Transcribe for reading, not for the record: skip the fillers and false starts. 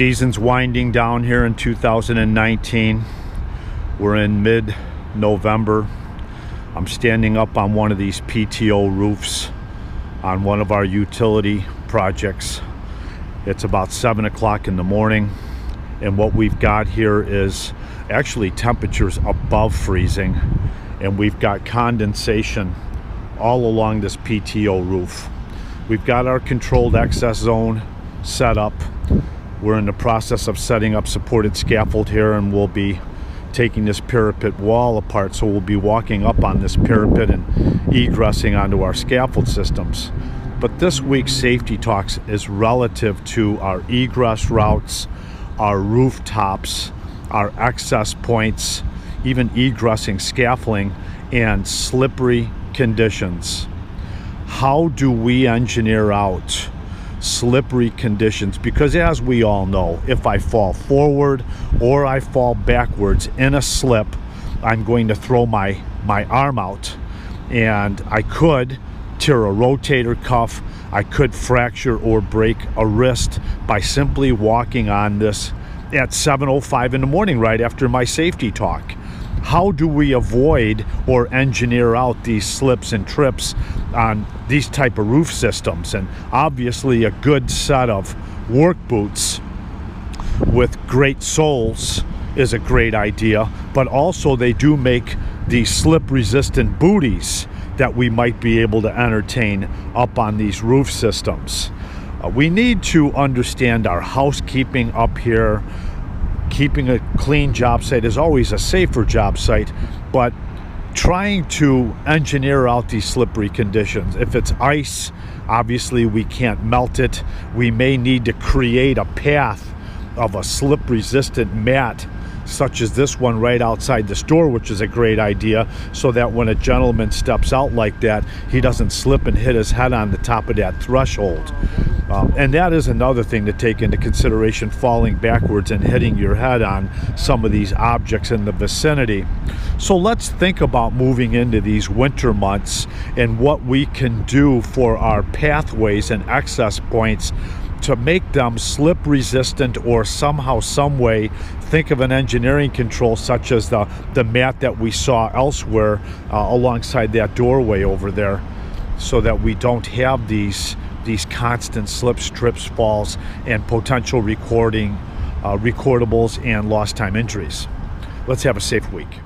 Season's winding down here in 2019. We're in mid-November. I'm standing up on one of these PTO roofs on one of our utility projects. It's about 7 o'clock in the morning, and what we've got here is actually temperatures above freezing, and we've got condensation all along this PTO roof. We've got our controlled access zone set up. We're in the process of setting up supported scaffold here, and we'll be taking this parapet wall apart, so we'll be walking up on this parapet and egressing onto our scaffold systems. But this week's safety talks is relative to our egress routes, our rooftops, our access points, even egressing scaffolding, and slippery conditions. How do we engineer out slippery conditions? Because as we all know, if I fall forward or I fall backwards in a slip, I'm going to throw my arm out, and I could tear a rotator cuff, I could fracture or break a wrist by simply walking on this at 7:05 in the morning right after my safety talk. How do we avoid or engineer out these slips and trips on these type of roof systems? And obviously a good set of work boots with great soles is a great idea, but also they do make these slip resistant booties that we might be able to entertain up on these roof systems. We need to understand our housekeeping up here. Keeping a clean job site is always a safer job site, but trying to engineer out these slippery conditions. If it's ice, obviously we can't melt it. We may need to create a path of a slip resistant mat, such as this one right outside the store, which is a great idea, so that when a gentleman steps out like that, he doesn't slip and hit his head on the top of that threshold. And that is another thing to take into consideration, falling backwards and hitting your head on some of these objects in the vicinity. So let's think about moving into these winter months and what we can do for our pathways and access points to make them slip resistant, or somehow, some way, think of an engineering control such as the mat that we saw elsewhere alongside that doorway over there, so that we don't have these constant slips, trips, falls, and potential recordables and lost time injuries. Let's have a safe week.